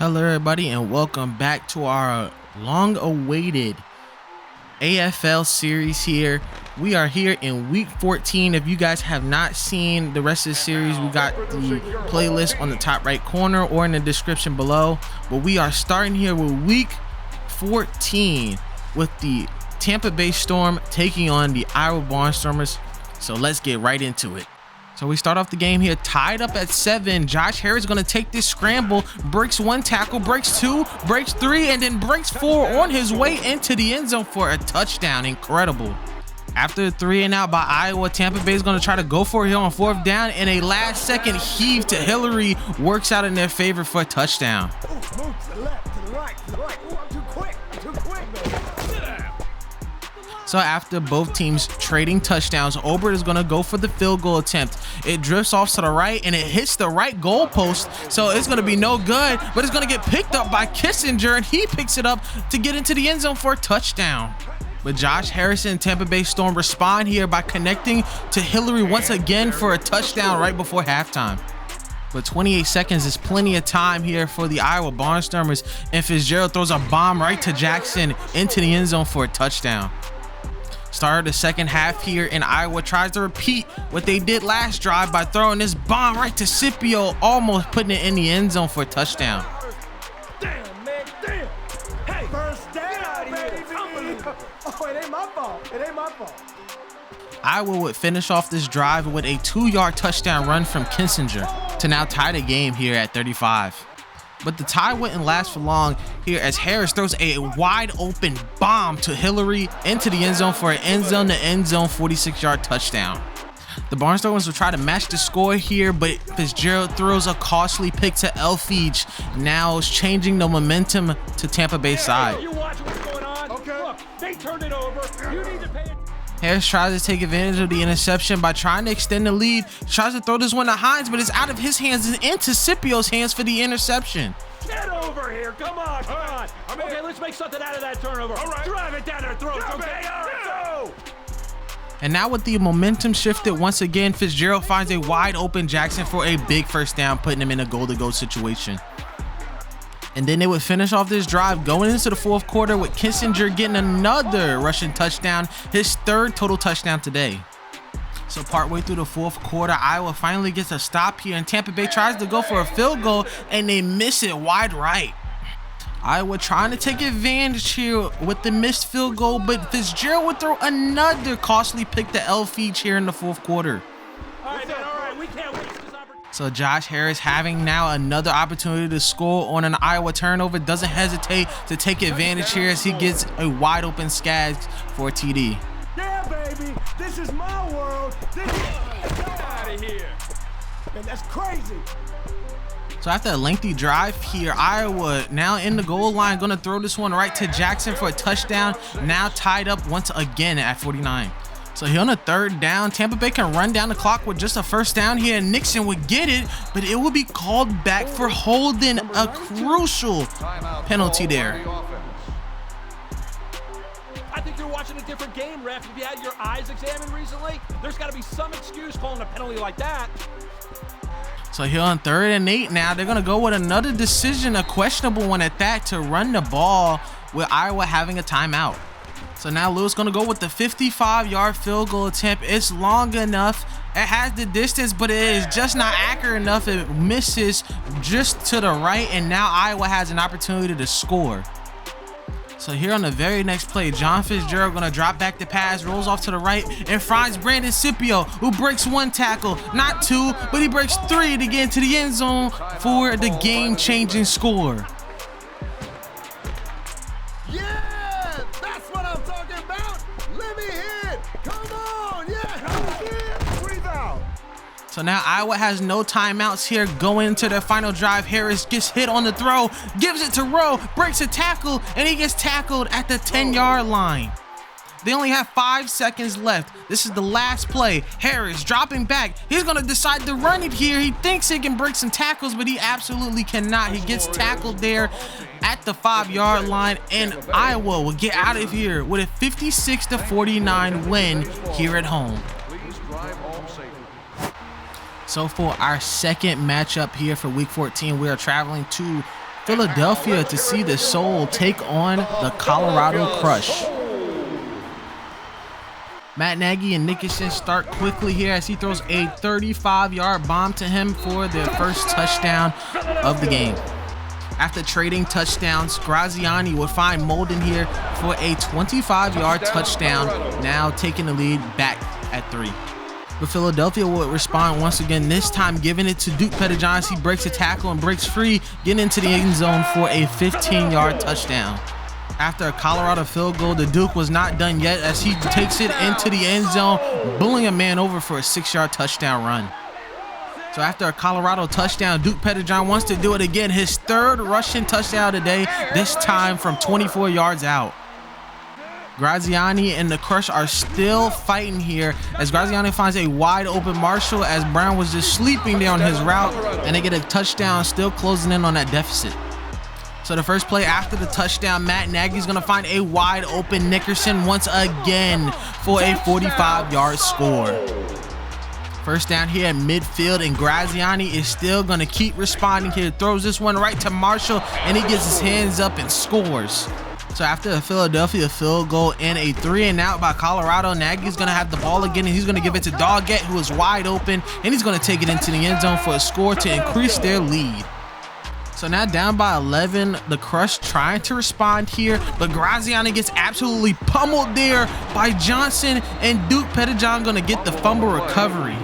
Hello everybody and welcome back to our long-awaited AFL series here. We are here in week 14. If you guys have not seen the rest of the series, we got the playlist on the top right corner or in the description below. But we are starting here with week 14 with the Tampa Bay Storm taking on the Iowa Barnstormers. So let's get right into it. So we start off the game here tied up at 7. Josh Harris is going to take this scramble, breaks one tackle, breaks two, breaks three, and then breaks four on his way into the end zone for a touchdown. Incredible. After a 3-and-out by Iowa, Tampa Bay is going to try to go for it here on 4th down, and a last-second heave to Hillary works out in their favor for a touchdown. Move to the left, to the right, to the right. Ooh, I'm too quick, baby. Sit down. So after both teams trading touchdowns, Obert is going to go for the field goal attempt. It drifts off to the right and it hits the right goal post. So it's going to be no good, but it's going to get picked up by Kissinger, and he picks it up to get into the end zone for a touchdown. But Josh Harris and Tampa Bay Storm respond here by connecting to Hillary once again for a touchdown right before halftime. But 28 seconds is plenty of time here for the Iowa Barnstormers, and Fitzgerald throws a bomb right to Jackson into the end zone for a touchdown. Start of the second half here, and Iowa tries to repeat what they did last drive by throwing this bomb right to Scipio, almost putting it in the end zone for a touchdown. Damn, man, damn. Hey, first down, baby. Oh, it ain't my fault. It ain't my fault. Iowa would finish off this drive with a 2-yard touchdown run from Kissinger to now tie the game here at 35. But the tie wouldn't last for long here as Harris throws a wide open bomb to Hillary into the end zone for an end zone to end zone 46-yard touchdown. The Barnstormers will try to match the score here, but Fitzgerald throws a costly pick to Elfage, now is changing the momentum to Tampa Bay's side. You watch what's going on? Okay. Look, they turned it over. You need to pay attention. Harris tries to take advantage of the interception by trying to extend the lead. Tries to throw this one to Hines, but it's out of his hands and into Scipio's hands for the interception. Get over here. Come on, come on. Okay, let's make something out of that turnover. All right. Drive it down their throats, okay? All right, go. And now with the momentum shifted once again, Fitzgerald finds a wide open Jackson for a big first down, putting him in a goal-to-go situation. And then they would finish off this drive going into the fourth quarter with Kissinger getting another rushing touchdown, his third total touchdown today. So partway through the fourth quarter, Iowa finally gets a stop here, and Tampa Bay tries to go for a field goal, and they miss it wide right. Iowa trying to take advantage here with the missed field goal, but Fitzgerald would throw another costly pick to Elfage here in the fourth quarter. All right, we can't waste this opportunity. So Josh Harris, having now another opportunity to score on an Iowa turnover, doesn't hesitate to take advantage here as he gets a wide open Skaggs for a TD. Yeah, baby, this is my world. Get out of here. Man, that's crazy. So after a lengthy drive here, Iowa now in the goal line, going to throw this one right to Jackson for a touchdown, now tied up once again at 49. So here on the 3rd down, Tampa Bay can run down the clock with just a first down here, and Nixon would get it, but it would be called back for holding, a crucial penalty there. I think you're watching a different game, ref. Have you had your eyes examined recently? There's got to be some excuse calling a penalty like that. So here on 3rd and 8 now, they're going to go with another decision, a questionable one at that, to run the ball with Iowa having a timeout. So now Lewis going to go with the 55-yard field goal attempt. It's long enough. It has the distance, but it is just not accurate enough. It misses just to the right, and now Iowa has an opportunity to score. So here on the very next play, John Fitzgerald going to drop back the pass, rolls off to the right, and finds Brandon Scipio, who breaks one tackle, not two, but he breaks three to get into the end zone for the game-changing score. Yeah, that's what I'm talking about. Let me hit. Come on, yeah. Breathe out. So now Iowa has no timeouts here going into their final drive. Harris gets hit on the throw, gives it to Rowe, breaks a tackle, and he gets tackled at the 10-yard line. They only have 5 seconds left. This is the last play. Harris dropping back. He's going to decide to run it here. He thinks he can break some tackles, but he absolutely cannot. He gets tackled there at the 5-yard line, and Iowa will get out of here with a 56-49 win here at home. So for our second matchup here for week 14, we are traveling to Philadelphia to see the Soul take on the Colorado Crush. Matt Nagy and Nickerson start quickly here as he throws a 35-yard bomb to him for their first touchdown of the game. After trading touchdowns, Graziani would find Molden here for a 25-yard touchdown, now taking the lead back at 3. But Philadelphia would respond once again, this time giving it to Duke Pettijohn as he breaks a tackle and breaks free, getting into the end zone for a 15-yard touchdown. After a Colorado field goal, the Duke was not done yet as he takes it into the end zone, bullying a man over for a 6-yard touchdown run. So after a Colorado touchdown, Duke Pettijohn wants to do it again. His third rushing touchdown today, this time from 24 yards out. Graziani and the Crush are still fighting here as Graziani finds a wide open Marshall as Brown was just sleeping there on his route, and they get a touchdown, still closing in on that deficit. So the first play after the touchdown, Matt Nagy's going to find a wide open Nickerson once again for a 45-yard score. First down here at midfield, and Graziani is still going to keep responding here. Throws this one right to Marshall, and he gets his hands up and scores. So after a Philadelphia field goal and a 3-and-out by Colorado, Nagy's going to have the ball again, and he's going to give it to Doggett, who is wide open, and he's going to take it into the end zone for a score to increase their lead. So now down by 11, the Crush trying to respond here, but Graziani gets absolutely pummeled there by Johnson, and Duke Pettijohn going to get the fumble recovery.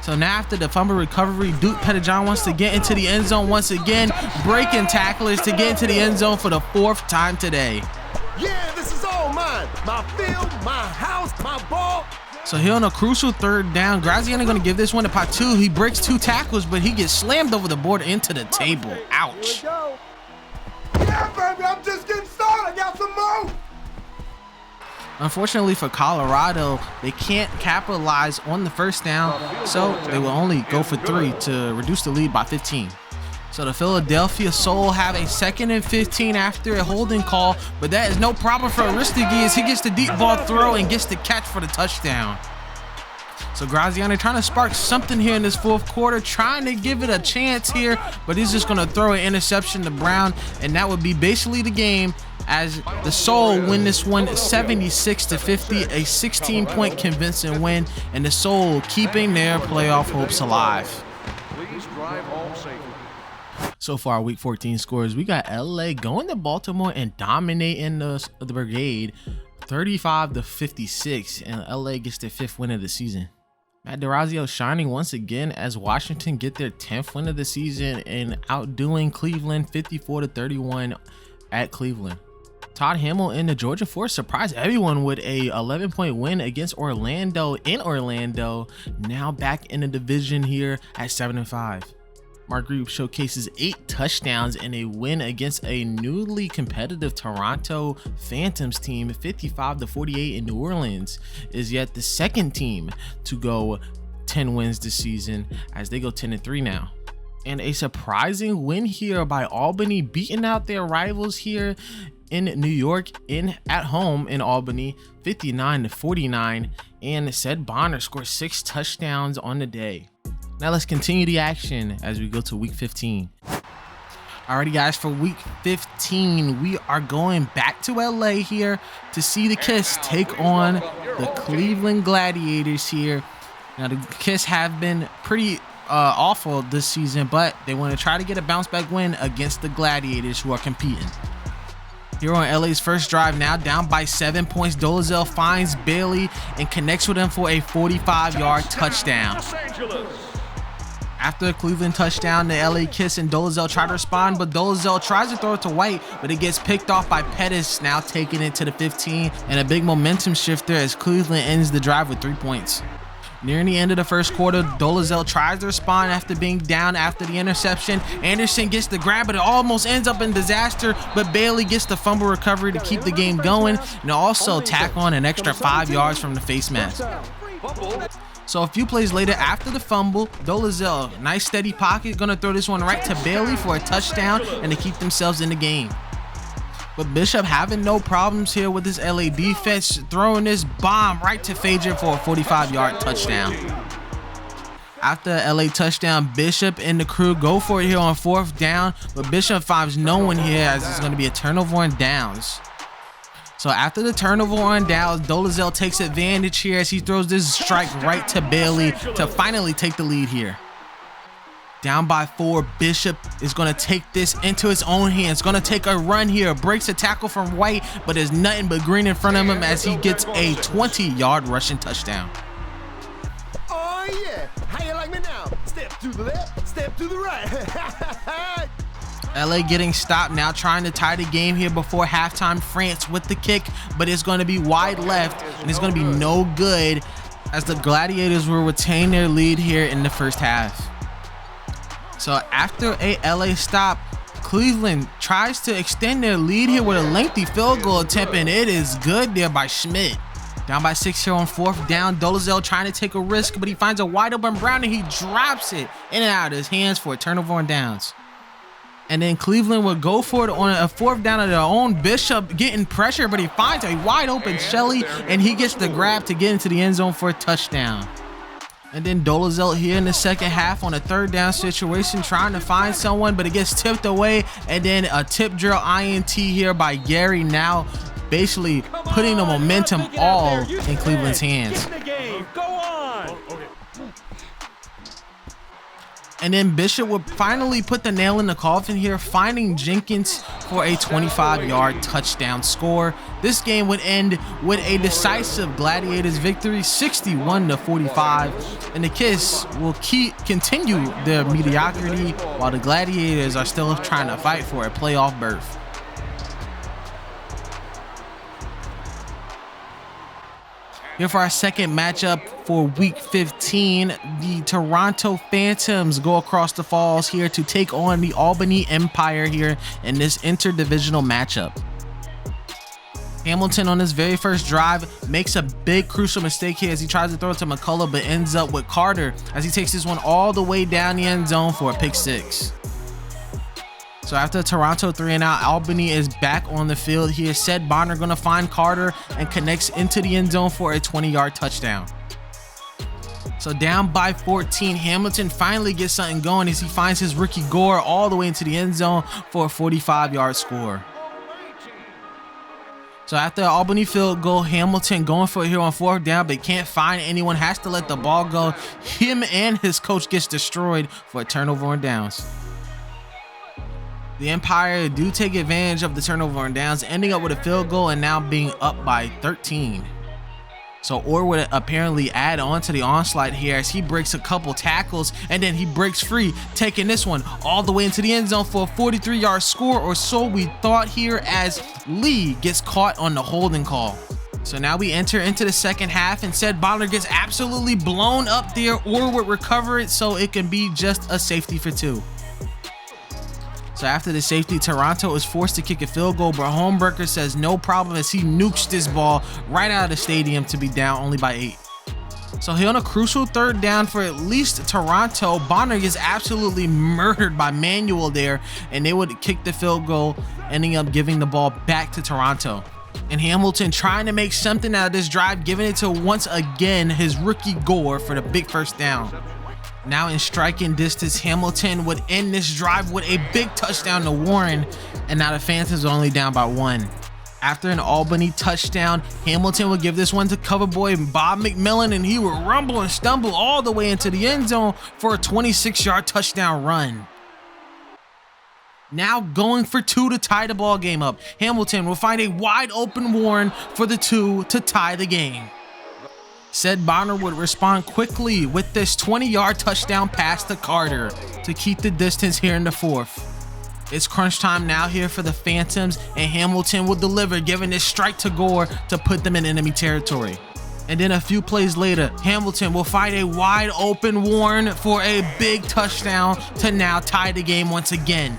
So now after the fumble recovery, Duke Pettijohn wants to get into the end zone once again, breaking tacklers to get into the end zone for the 4th time today. Yeah, this is all mine. My field, my house, my ball. So here on a crucial 3rd down, Graziani going to give this one to Patu. He breaks 2 tackles, but he gets slammed over the board into the table. Ouch. Yeah, baby, I'm just getting started. I got some more. Unfortunately for Colorado, they can't capitalize on the first down, so they will only go for 3 to reduce the lead by 15. So the Philadelphia Soul have a 2nd and 15 after a holding call, but that is no problem for Aristogui as he gets the deep ball throw and gets the catch for the touchdown. So Graziani trying to spark something here in this 4th quarter, trying to give it a chance here, but he's just going to throw an interception to Brown, and that would be basically the game as the Soul win this one 76-50, a 16-point convincing win, and the Soul keeping their playoff hopes alive. Please drive home safely. So far, week 14 scores, we got LA going to Baltimore and dominating the Brigade 35-56, and LA gets their 5th win of the season. Matt DeRazio shining once again as Washington get their 10th win of the season and outdoing Cleveland 54-31 at Cleveland. Todd Hamill and the Georgia Force surprised everyone with a 11-point win against Orlando in Orlando, now back in the division here at 7-5. Mark Reed showcases 8 touchdowns in a win against a newly competitive Toronto Phantoms team 55-48 in New Orleans, is yet the 2nd team to go 10 wins this season as they go 10-3 now. And a surprising win here by Albany, beating out their rivals here in New York at home in Albany 59-49, and said Bonner scored 6 touchdowns on the day. Now let's continue the action as we go to week 15. Alrighty guys, for week 15, we are going back to LA here to see the Kiss take on the Cleveland Gladiators here. Now the Kiss have been pretty awful this season, but they want to try to get a bounce back win against the Gladiators who are competing. Here on LA's first drive, now down by 7 points, Dolezal finds Bailey and connects with him for a 45-yard touchdown. After a Cleveland touchdown, the LA Kiss and Dolezal try to respond, but Dolezal tries to throw it to White, but it gets picked off by Pettis, now taking it to the 15, and a big momentum shifter as Cleveland ends the drive with 3 points. Nearing the end of the first quarter, Dolezal tries to respond after being down after the interception. Anderson gets the grab, but it almost ends up in disaster, but Bailey gets the fumble recovery to keep the game going, and also tack on an extra 5 yards from the face mask. So a few plays later, after the fumble, Dolezal, nice steady pocket, gonna throw this one right to Bailey for a touchdown and to keep themselves in the game. But Bishop having no problems here with his LA defense, throwing this bomb right to Fager for a 45-yard touchdown. After LA touchdown, Bishop and the crew go for it here on 4th down, but Bishop finds no one here as it's going to be a turnover on downs. So after the turnover on downs, Dolezal takes advantage here as he throws this strike right to Bailey to finally take the lead here. Down by 4, Bishop is going to take this into his own hands. Going to take a run here. Breaks a tackle from White, but there's nothing but green in front of him as he gets a 20-yard rushing touchdown. Oh yeah, how you like me now? Step to the left, step to the right. LA getting stopped now, trying to tie the game here before halftime. France with the kick, but it's going to be wide left, and it's going to be no good as the Gladiators will retain their lead here in the first half. So after a LA stop, Cleveland tries to extend their lead here with a lengthy field goal attempt, and it is good there by Schmidt. Down by 6 here on 4th down. Dolezal trying to take a risk, but he finds a wide open Brown and he drops it in and out of his hands for a turnover on downs. And then Cleveland will go for it on a 4th down of their own. Bishop getting pressure, but he finds a wide open Shelley and he gets the grab to get into the end zone for a touchdown. And then Dolezal here in the second half on a 3rd down situation, trying to find someone, but it gets tipped away. And then a tip drill INT here by Gary, now basically putting the momentum all in Cleveland's hands. And then Bishop would finally put the nail in the coffin here, finding Jenkins for a 25-yard touchdown score. This game would end with a decisive Gladiators victory, 61-45. And the Kiss will continue their mediocrity while the Gladiators are still trying to fight for a playoff berth. Here for our second matchup for week 15, the Toronto Phantoms go across the falls here to take on the Albany Empire here in this interdivisional matchup. Hamilton on his very first drive makes a big crucial mistake here as he tries to throw it to McCullough, but ends up with Carter as he takes this one all the way down the end zone for a pick 6. So after Toronto 3 and out, Albany is back on the field here. Said Bonner going to find Carter and connects into the end zone for a 20-yard touchdown. So down by 14, Hamilton finally gets something going as he finds his rookie Gore all the way into the end zone for a 45-yard score. So after Albany field goal, Hamilton going for it here on 4th down, but can't find anyone, has to let the ball go. Him and his coach gets destroyed for a turnover on downs. The Empire do take advantage of the turnover on downs, ending up with a field goal and now being up by 13. So Orr would apparently add on to the onslaught here as he breaks a couple tackles and then he breaks free, taking this one all the way into the end zone for a 43-yard score, or so we thought here, as Lee gets caught on the holding call. So now we enter into the second half, and said Bonner gets absolutely blown up there. Orr would recover it so it can be just a safety for 2. So after the safety, Toronto is forced to kick a field goal, but Homebreaker says no problem as he nukes this ball right out of the stadium to be down only by 8. So here on a crucial 3rd down for at least Toronto, Bonner gets absolutely murdered by Manuel there, and they would kick the field goal, ending up giving the ball back to Toronto. And Hamilton trying to make something out of this drive, giving it to once again his rookie Gore for the big first down. Now in striking distance, Hamilton would end this drive with a big touchdown to Warren, and now the Phantoms are only down by 1. After an Albany touchdown, Hamilton would give this one to cover boy Bob McMillan, and he would rumble and stumble all the way into the end zone for a 26-yard touchdown run. Now going for 2 to tie the ball game up. Hamilton will find a wide open Warren for the 2 to tie the game. Said Bonner would respond quickly with this 20-yard touchdown pass to Carter to keep the distance here in the 4th. It's crunch time now here for the Phantoms, and Hamilton will deliver, giving this strike to Gore to put them in enemy territory. And then a few plays later, Hamilton will find a wide open Warren for a big touchdown to now tie the game once again.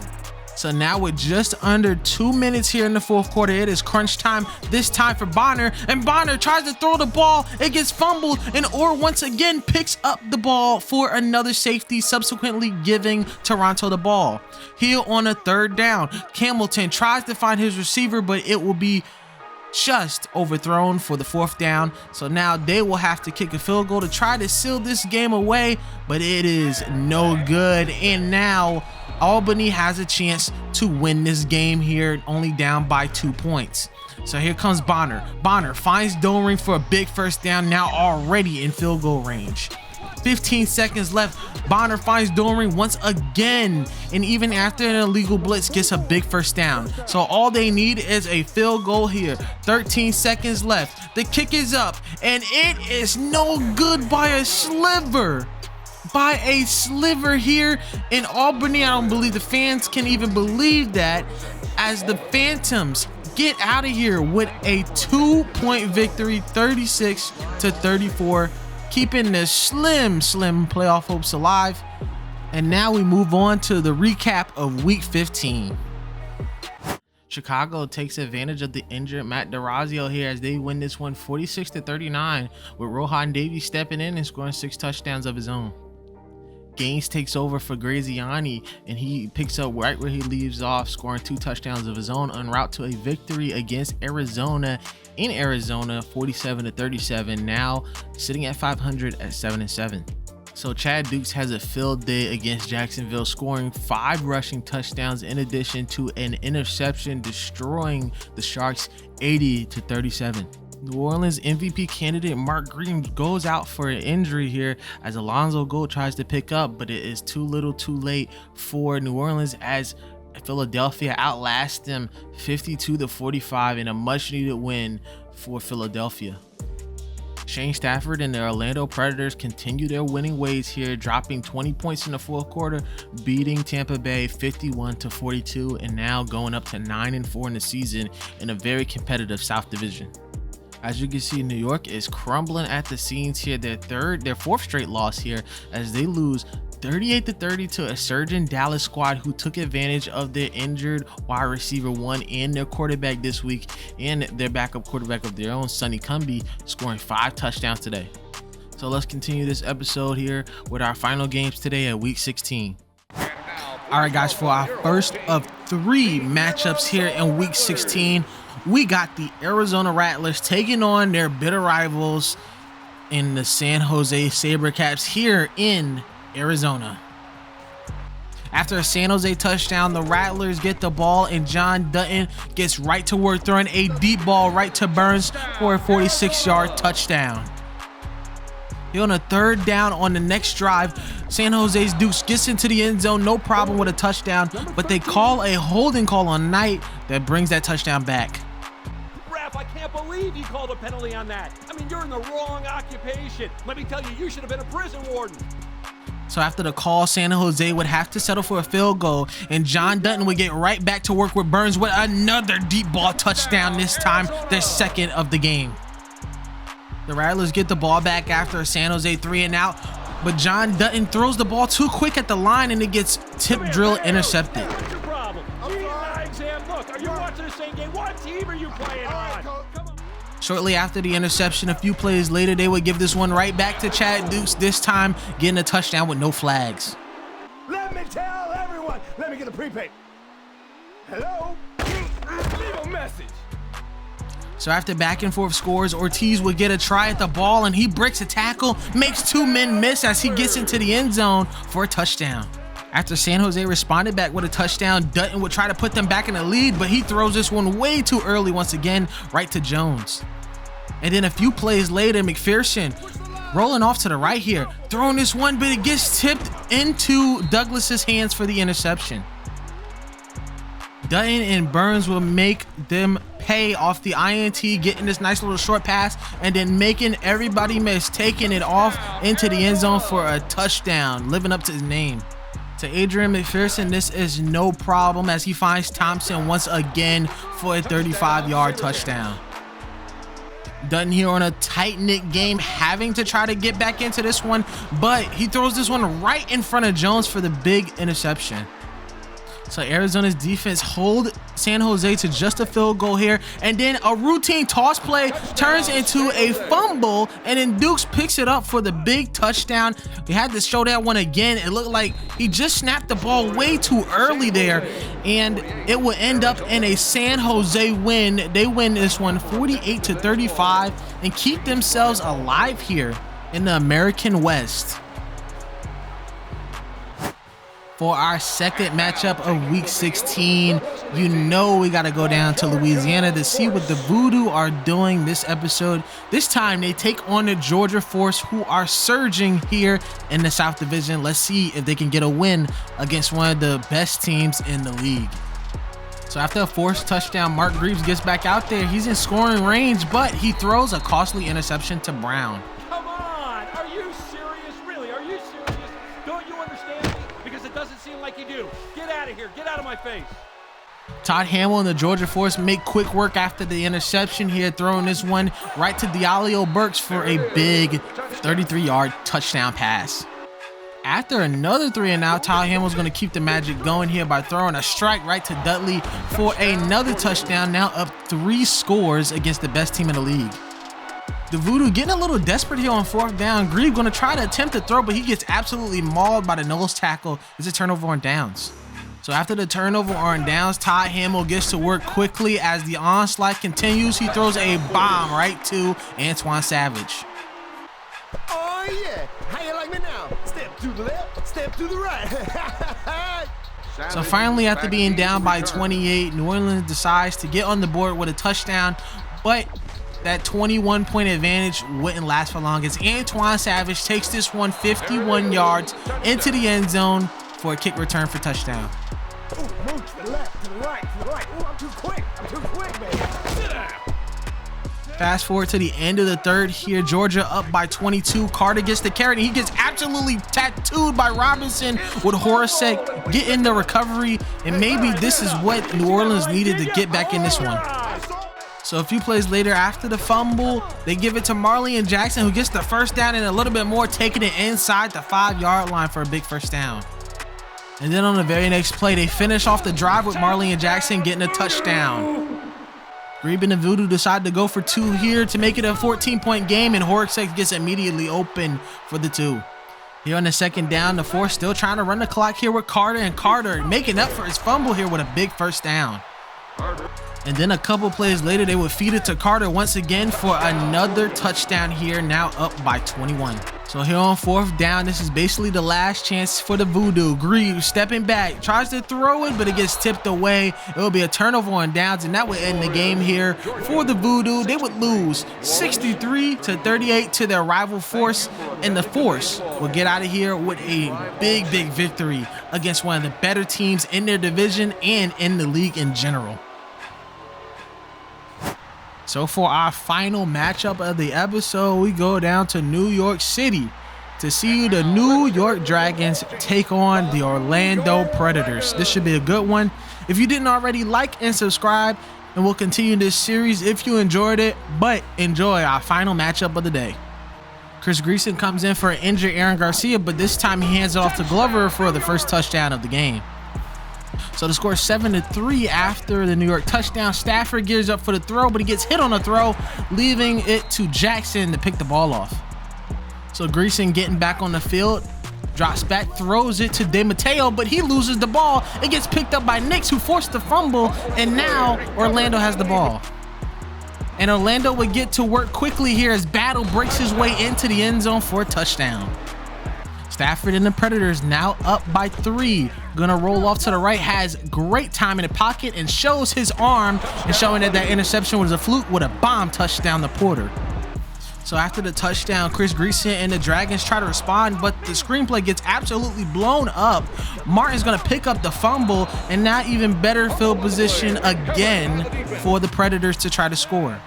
So now with just under 2 minutes here in the 4th quarter, it is crunch time, this time for Bonner, and Bonner tries to throw the ball. It gets fumbled, and Orr once again picks up the ball for another safety, subsequently giving Toronto the ball. Here on a 3rd down, Hamilton tries to find his receiver, but it will be just overthrown for the 4th down. So now they will have to kick a field goal to try to seal this game away, but it is no good. And now Albany has a chance to win this game here, only down by 2 points. So here comes Bonner. Bonner finds Doring for a big 1st down, now already in field goal range. 15 seconds left. Bonner finds Doring once again, and even after an illegal blitz, gets a big 1st down. So all they need is a field goal here. 13 seconds left. The kick is up, and it is no good by a sliver. By a sliver here in Albany. I don't believe the fans can even believe that, as the Phantoms get out of here with a 2-point victory, 36-34. Keeping the slim playoff hopes alive. And now we move on to the recap of week 15. Chicago takes advantage of the injured Matt DeRazio here as they win this one 46-39, with Rohan Davies stepping in and scoring 6 touchdowns of his own. Gaines takes over for Graziani, and he picks up right where he leaves off, scoring 2 touchdowns of his own en route to a victory against Arizona in Arizona, 47-37, now sitting at 500 at 7-7. So Chad Dukes has a field day against Jacksonville, scoring 5 rushing touchdowns in addition to an interception, destroying the Sharks 80-37. New Orleans MVP candidate Mark Green goes out for an injury here as Alonzo Gold tries to pick up, but it is too little too late for New Orleans as Philadelphia outlasts them 52-45 in a much needed win for Philadelphia. Shane Stafford and the Orlando Predators continue their winning ways here, dropping 20 points in the 4th quarter, beating Tampa Bay 51-42, and now going up to 9-4 in the season in a very competitive South Division. As you can see, New York is crumbling at the seams here. Their 4th straight loss here as they lose 38-30 to a surging Dallas squad who took advantage of their injured wide receiver 1 and their quarterback this week, and their backup quarterback of their own, Sonny Cumbie, scoring 5 touchdowns today. So let's continue this episode here with our final games today at week 16. All right, guys, for our first of 3 matchups here in week 16, we got the Arizona Rattlers taking on their bitter rivals in the San Jose SabreCats here in Arizona. After a San Jose touchdown, the Rattlers get the ball, and John Dutton gets right to work throwing a deep ball right to Burns for a 46-yard touchdown. Here on a 3rd down on the next drive, San Jose's Dukes gets into the end zone, no problem with a touchdown, but they call a holding call on Knight that brings that touchdown back. Ref, I can't believe you called a penalty on that. I mean, you're in the wrong occupation. Let me tell you, you should have been a prison warden. So after the call, San Jose would have to settle for a field goal, and John Dutton would get right back to work with Burns with another deep ball touchdown, this time their 2nd of the game. The Rattlers get the ball back after a San Jose 3-and-out, but John Dutton throws the ball too quick at the line, and it gets tip drill intercepted. What's your problem? Look, are you watching the same game? What team are you playing on? Come on. Shortly after the interception, a few plays later, they would give this one right back to Chad Dukes, this time getting a touchdown with no flags. Let me tell everyone. Let me get a prepaid. Hello? Leave a message. So after back and forth scores, Ortiz would get a try at the ball, and he breaks a tackle, makes 2 men miss as he gets into the end zone for a touchdown. After San Jose responded back with a touchdown, Dutton would try to put them back in the lead, but he throws this one way too early once again, right to Jones. And then a few plays later, McPherson rolling off to the right here, throwing this one, but it gets tipped into Douglas's hands for the interception. Dutton and Burns will make them pay off the INT, getting this nice little short pass, and then making everybody miss, taking it off into the end zone for a touchdown, living up to his name. To Adrian McPherson, this is no problem as he finds Thompson once again for a 35-yard touchdown. Dutton here on a tight-knit game, having to try to get back into this one, but he throws this one right in front of Jones for the big interception. So Arizona's defense hold San Jose to just a field goal here, and then a routine toss play turns into a fumble, and then Dukes picks it up for the big touchdown. We had to show that one again. It looked like he just snapped the ball way too early there, and it will end up in a San Jose win. They win this one 48-35 and keep themselves alive here in the American West. For our second matchup of week 16, you know we got to go down to Louisiana to see what the VooDoo are doing this episode. This time they take on the Georgia Force, who are surging here in the South Division. Let's see if they can get a win against one of the best teams in the league. So after a forced touchdown, Mark Greaves gets back out there. He's in scoring range, but he throws a costly interception to Brown. Come on, are you serious? Really, are you serious? Don't you understand me? Because it doesn't seem like you do. Get out of here, get out of my face. Todd Hamill and the Georgia Force make quick work after the interception here, throwing this one right to Diallo Burks for a big 33-yard touchdown pass. After another 3-and-out, Todd Hamill's going to keep the magic going here by throwing a strike right to Dudley for another touchdown, now up 3 scores against the best team in the league. The VooDoo getting a little desperate here on 4th down. Grieve going to try to attempt to throw, but he gets absolutely mauled by the nose tackle. It's a turnover on downs. So after the turnover on downs, Todd Hamill gets to work quickly as the onslaught continues. He throws a bomb right to Antoine Savage. Oh yeah, how you like me now? Step to the left, step to the right. So finally, after being down by 28, New Orleans decides to get on the board with a touchdown, but that 21-point advantage wouldn't last for long as Antoine Savage takes this one 51 yards into the end zone for a kick return for touchdown. Ooh, move to the left, to the right, to the right. Ooh, I'm too quick, baby. Fast forward to the end of the third here. Georgia up by 22. Carter gets the carry, and he gets absolutely tattooed by Robinson with Horacek getting the recovery. And maybe this is what New Orleans needed to get back in this one. So a few plays later, after the fumble, they give it to Marley and Jackson, who gets the first down and a little bit more, taking it inside the 5-yard line for a big first down. And then on the very next play, they finish off the drive with Marley and Jackson getting a touchdown. Grebe and VooDoo decide to go for 2 here to make it a 14-point game, and Horacek gets immediately open for the 2. Here on the second down, the Force still trying to run the clock here with Carter, and Carter making up for his fumble here with a big first down. And then a couple plays later, they would feed it to Carter once again for another touchdown here, now up by 21. So here on 4th down, this is basically the last chance for the VooDoo. Grebe stepping back, tries to throw it, but it gets tipped away. It will be a turnover on downs, and that would end the game here for the VooDoo. They would lose 63-38 to their rival Force, and the Force will get out of here with a big victory against one of the better teams in their division and in the league in general. So for our final matchup of the episode, we go down to New York City to see the New York Dragons take on the Orlando Predators. This should be a good one. If you didn't already, like and subscribe, and we'll continue this series if you enjoyed it. But enjoy our final matchup of the day. Chris Greason comes in for an injured Aaron Garcia, but this time he hands it off to Glover for the first touchdown of the game. So the score is 7-3 after the New York touchdown. Stafford gears up for the throw, but he gets hit on the throw, leaving it to Jackson to pick the ball off. So Greason getting back on the field, drops back, throws it to DeMatteo, but he loses the ball. It gets picked up by Nix, who forced the fumble, and now Orlando has the ball. And Orlando would get to work quickly here as Battle breaks his way into the end zone for a touchdown. Stafford and the Predators now up by 3. Gonna roll off to the right, has great time in the pocket and shows his arm, and showing that interception was a fluke with a bomb touchdown to Porter. So after the touchdown, Chris Greason and the Dragons try to respond, but the screenplay gets absolutely blown up. Martin's gonna pick up the fumble, and now even better field position again for the Predators to try to score.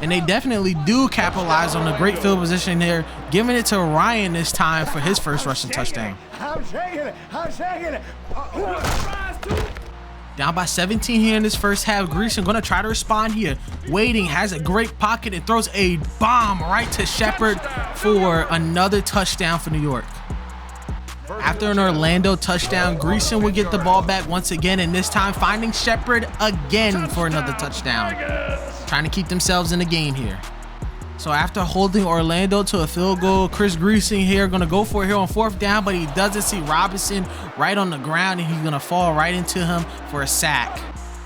And they definitely do capitalize on the great field position there, giving it to Ryan this time for his first rushing touchdown. I'm shaking it. Down by 17 here in this first half. Greason going to try to respond here. Waiting, has a great pocket and throws a bomb right to Shepard for another touchdown for New York. After an Orlando touchdown, Greason would get the ball back once again, and this time finding Shepard again for another touchdown. Trying to keep themselves in the game here. So after holding Orlando to a field goal, Chris Greason here gonna go for it here on 4th down, but he doesn't see Robinson right on the ground, and he's gonna fall right into him for a sack.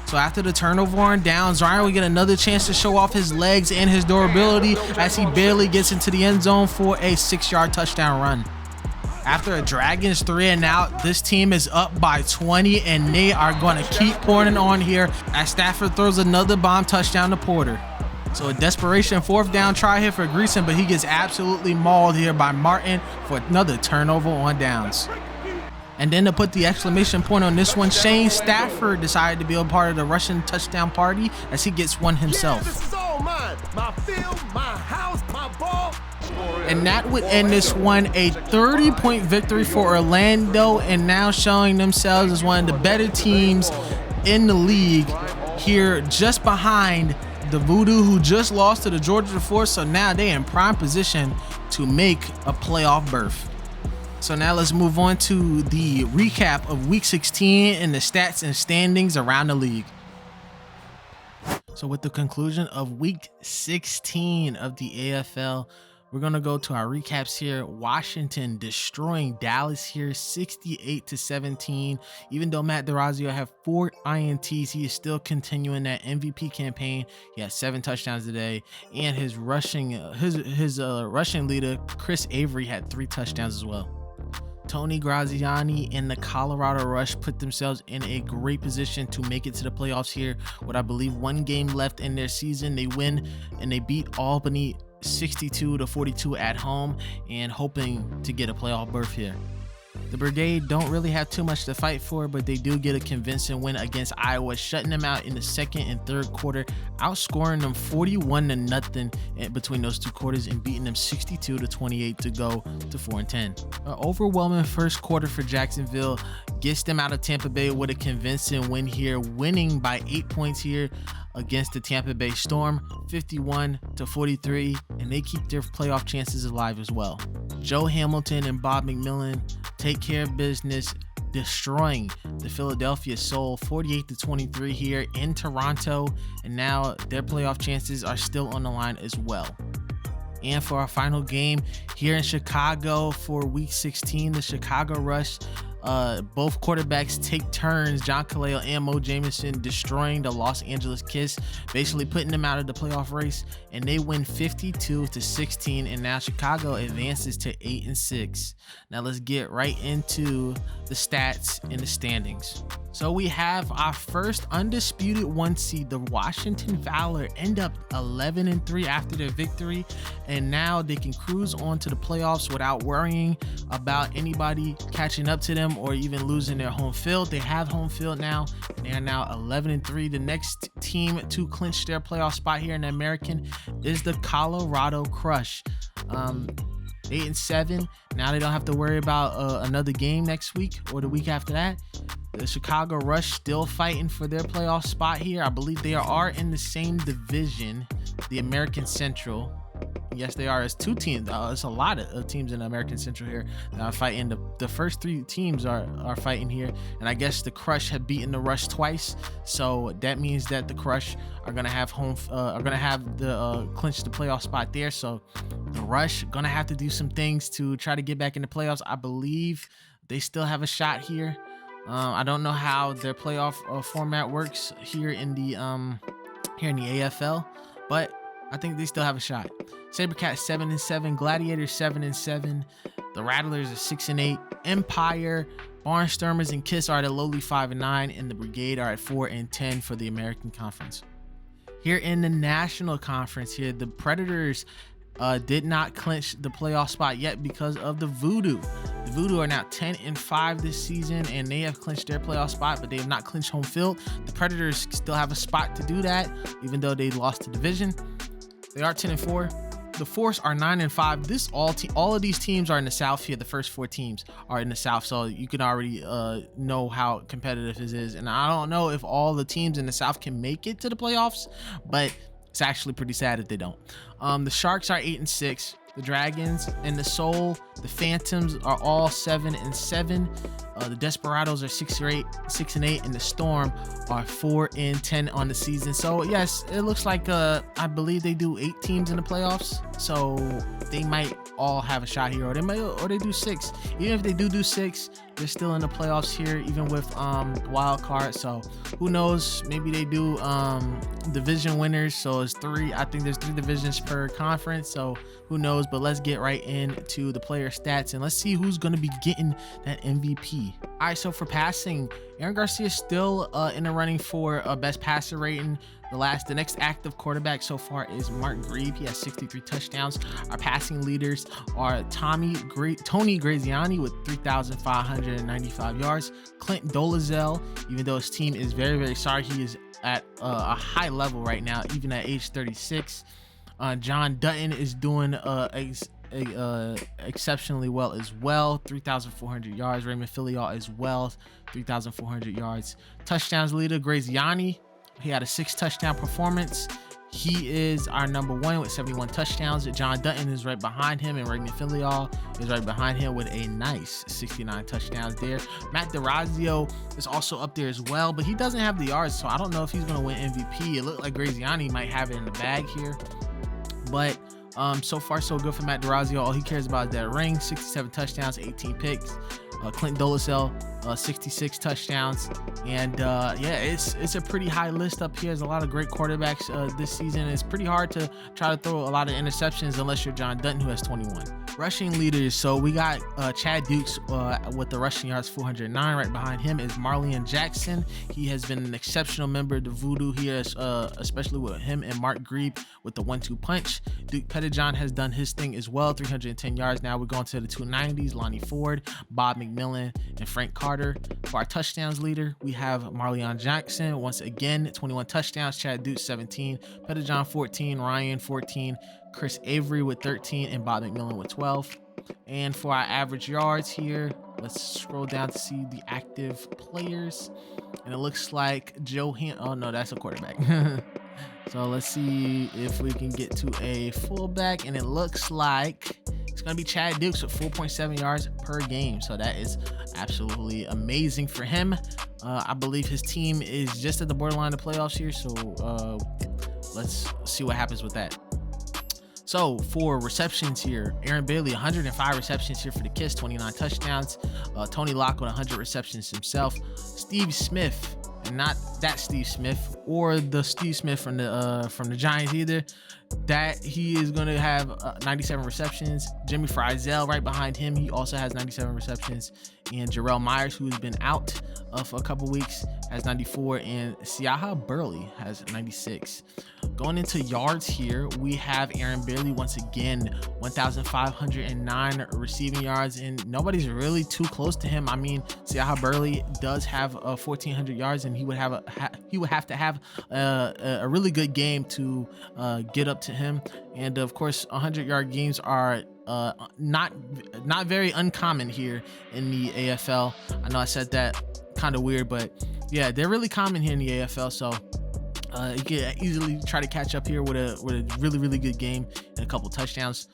So after the turnover on downs, Ryan will get another chance to show off his legs and his durability as he barely gets into the end zone for a 6-yard touchdown run. After a Dragons 3 and out, this team is up by 20, and they are going to keep pouring on here as Stafford throws another bomb touchdown to Porter. So a desperation 4th down try here for Greason, but he gets absolutely mauled here by Martin for another turnover on downs. And then to put the exclamation point on this one, Shane Stafford decided to be a part of the Russian touchdown party as he gets one himself. Yeah, this is all mine. My field, my house, my ball. And that would end this one a 30-point victory for Orlando, and now showing themselves as one of the better teams in the league here, just behind the VooDoo, who just lost to the Georgia Force. So now they're in prime position to make a playoff berth. So now let's move on to the recap of week 16 and the stats and standings around the league. So with the conclusion of week 16 of the AFL, we're going to go to our recaps here. Washington destroying Dallas here 68-17. Even though Matt DeRozio had 4 INTs, he is still continuing that MVP campaign. He had 7 touchdowns today, and his rushing leader Chris Avery had 3 touchdowns as well. Tony Graziani and the Colorado Rush put themselves in a great position to make it to the playoffs here with, I believe, 1 game left in their season. They win and they beat Albany 62-42 at home, and hoping to get a playoff berth here. The Brigade don't really have too much to fight for, but they do get a convincing win against Iowa, shutting them out in the 2nd and 3rd quarter, outscoring them 41-0 between those 2 quarters and beating them 62-28 to go to 4-10. An overwhelming first quarter for Jacksonville gets them out of Tampa Bay with a convincing win here, winning by 8 points here against the Tampa Bay Storm, 51-43, and they keep their playoff chances alive as well. Joe Hamilton and Bob McMillan take care of business, destroying the Philadelphia Soul 48-23 here in Toronto, and now their playoff chances are still on the line as well. And for our final game here in Chicago for week 16, the Chicago Rush, both quarterbacks take turns, John Kaleo and Mo Jameson, destroying the Los Angeles Kiss, basically putting them out of the playoff race, and they win 52-16, and now Chicago advances to 8-6. Now let's get right into the stats and the standings. So we have our first undisputed 1 seed, the Washington Valor, end up 11-3 after their victory, and now they can cruise on to the playoffs without worrying about anybody catching up to them or even losing their home field. They have home field now, and they are now 11-3. The next team to clinch their playoff spot here in the American is the Colorado Crush. 8-7. Now they don't have to worry about another game next week or the week after that. The Chicago Rush still fighting for their playoff spot here. I believe they are in the same division, the American Central. Yes, they are. It's 2 teams. It's a lot of teams in the American Central here that are fighting. The first 3 teams are fighting here, and I guess the Crush have beaten the Rush twice, so that means that the Crush are gonna have clinch the playoff spot there. So the Rush gonna have to do some things to try to get back in the playoffs. I believe they still have a shot here. I don't know how their playoff format works here in the AFL, but I think they still have a shot. SabreCats 7-7, Gladiators 7-7, the Rattlers are 6-8, Empire, Barnstormers, and Kiss are at a lowly 5-9, and the Brigade are at 4-10 for the American Conference. Here in the National Conference here, the Predators did not clinch the playoff spot yet because of the VooDoo. The VooDoo are now 10-5 this season, and they have clinched their playoff spot, but they have not clinched home field. The Predators still have a spot to do that, even though they lost the division. They are 10-4. The Force are 9-5. All of these teams are in the South here. The first 4 teams are in the South, so you can already know how competitive this is. And I don't know if all the teams in the South can make it to the playoffs, but it's actually pretty sad if they don't. The Sharks are 8-6. the Dragons, and the Soul. The Phantoms are all 7-7. The Desperados are 6-8, and the Storm are 4-10 on the season. So yes, it looks like I believe they do 8 teams in the playoffs. So they might all have a shot here, or they do 6. Even if they do 6, they're still in the playoffs here, even with wild card. So who knows? Maybe they do division winners. So it's 3. I think there's 3 divisions per conference. So who knows? But let's get right into the player stats and let's see who's going to be getting that MVP. All right, so for passing, Aaron Garcia is still in the running for best passer rating. The next active quarterback so far is Mark Grieb. He has 63 touchdowns. Our passing leaders are Tony Graziani with 3,595 yards. Clint Dolezal, even though his team is very, very sorry, he is at a high level right now, even at age 36. John Dutton is doing exceptionally well as well, 3,400 yards. Raymond Filial as well, 3,400 yards. Touchdowns leader Graziani, he had a 6 touchdown performance. He is our number 1 with 71 touchdowns. John Dutton is right behind him, and Raymond Filial is right behind him with a nice 69 touchdowns there. Matt DeRazio is also up there as well, but he doesn't have the yards, so I don't know if he's going to win MVP. It looked like Graziani might have it in the bag here, but so far so good for Matt DeRazio. All he cares about is that ring. 67 touchdowns, 18 picks. Clint Dolezal, 66 touchdowns, and yeah, it's a pretty high list up here. There's a lot of great quarterbacks this season. It's pretty hard to try to throw a lot of interceptions unless you're John Dutton, who has 21. Rushing leaders, so we got Chad Dukes with the rushing yards 409. Right behind him is Marlon Jackson. He has been an exceptional member of the VooDoo here, especially with him and Mark Grieb with the 1-2 punch. Duke Pettijohn has done his thing as well, 310 yards. Now we're going to the 290s. Lonnie Ford, Bob McMillan, and Frank Carter. For our touchdowns leader, we have Marlon Jackson, once again, 21 touchdowns. Chad Dukes, 17. Pettijohn, 14. Ryan, 14. Chris Avery with 13, and Bob McMillan with 12. And for our average yards here, let's scroll down to see the active players, and it looks like oh no, that's a quarterback. So let's see if we can get to a fullback, and it looks like it's gonna be Chad Dukes with 4.7 yards per game. So that is absolutely amazing for him. I believe his team is just at the borderline of playoffs here, so let's see what happens with that. So for receptions here, Aaron Bailey, 105 receptions here for the Kiss, 29 touchdowns. Tony Locke with 100 receptions himself. Steve Smith, and not that Steve Smith or the Steve Smith from the Giants either, that he is going to have 97 receptions. Jimmy Frizzell right behind him, he also has 97 receptions. And Jarrell Myers, who's been out for a couple weeks, has 94, and Siaha Burley has 96. Going into yards here, we have Aaron Bailey once again, 1,509 receiving yards, and nobody's really too close to him. I mean, Siaha Burley does have 1,400 yards, and he would have to have a really good game to get up to him. And of course, 100-yard games are not very uncommon here in the AFL. I know I said that kind of weird, but yeah, they're really common here in the AFL. So you can easily try to catch up here with a really, really good game and a couple touchdowns.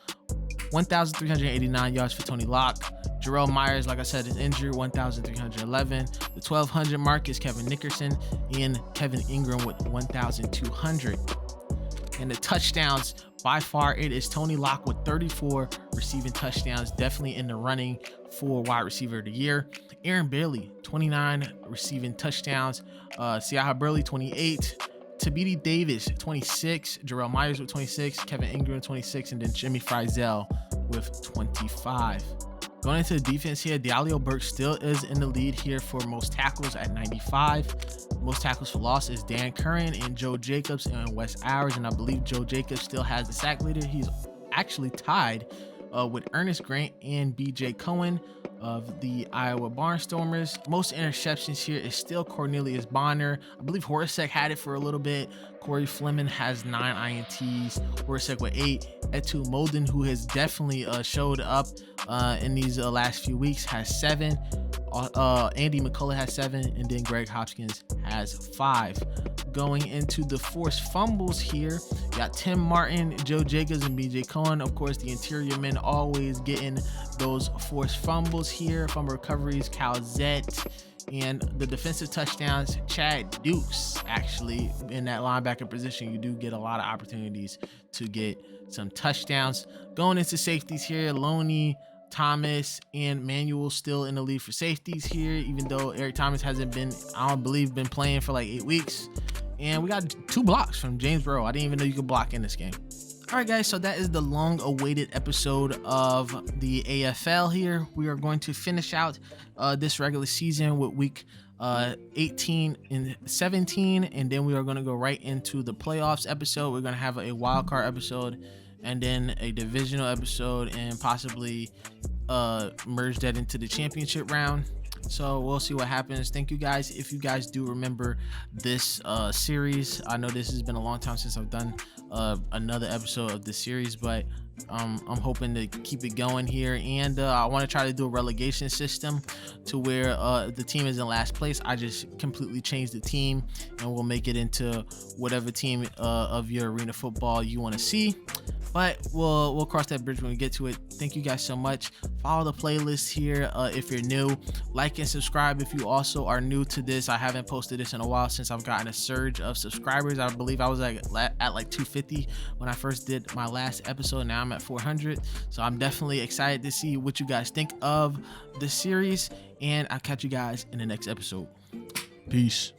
1,389 yards for Tony Locke. Jarrell Myers, like I said, is injured, 1,311. The 1,200 mark is Kevin Nickerson, and Kevin Ingram with 1,200. And the touchdowns, by far, it is Tony Locke with 34 receiving touchdowns, definitely in the running for wide receiver of the year. Aaron Bailey, 29 receiving touchdowns. Siaha Burley, 28. Tabidi Davis, 26. Jarrell Myers with 26. Kevin Ingram, 26. And then Jimmy Frizzell with 25. Going into the defense here, Dalio Burke still is in the lead here for most tackles at 95. Most tackles for loss is Dan Curran and Joe Jacobs and Wes Hours, and I believe Joe Jacobs still has the sack leader. He's actually tied with Ernest Grant and BJ Cohen of the Iowa Barnstormers. Most interceptions here is still Cornelius Bonner. I believe Horacek had it for a little bit. Corey Fleming has 9 INTs. Horacek with 8. Etu Molden, who has definitely showed up in these last few weeks, has 7. Andy McCullough has 7, and then Greg Hopkins has 5. going into the forced fumbles here. Got Tim Martin, Joe Jacobs, and BJ Cohen. Of course, the interior men always getting those forced fumbles here. Fumble recoveries, Calzette. And the defensive touchdowns, Chad Dukes. Actually, in that linebacker position, you do get a lot of opportunities to get some touchdowns. Going into safeties here, Loney, Thomas, and Manuel still in the lead for safeties here, even though Eric Thomas hasn't been, I don't believe, been playing for like 8 weeks. And we got 2 blocks from James Burrow. I didn't even know you could block in this game. All right, guys, so that is the long-awaited episode of the AFL here. We are going to finish out this regular season with week 18 and 17, and then we are going to go right into the playoffs episode. We're going to have a wild card episode and then a divisional episode, and possibly merge that into the championship round. So we'll see what happens. Thank you guys. If you guys do remember this series, I know this has been a long time since I've done another episode of this series, but I'm hoping to keep it going here. And I want to try to do a relegation system to where the team is in last place. I just completely change the team and we'll make it into whatever team of your arena football you want to see. But we'll cross that bridge when we get to it. Thank you guys so much. Follow the playlist here if you're new. Like and subscribe if you also are new to this. I haven't posted this in a while since I've gotten a surge of subscribers. I believe I was at like 250 when I first did my last episode. Now I'm at 400. So I'm definitely excited to see what you guys think of the series. And I'll catch you guys in the next episode. Peace.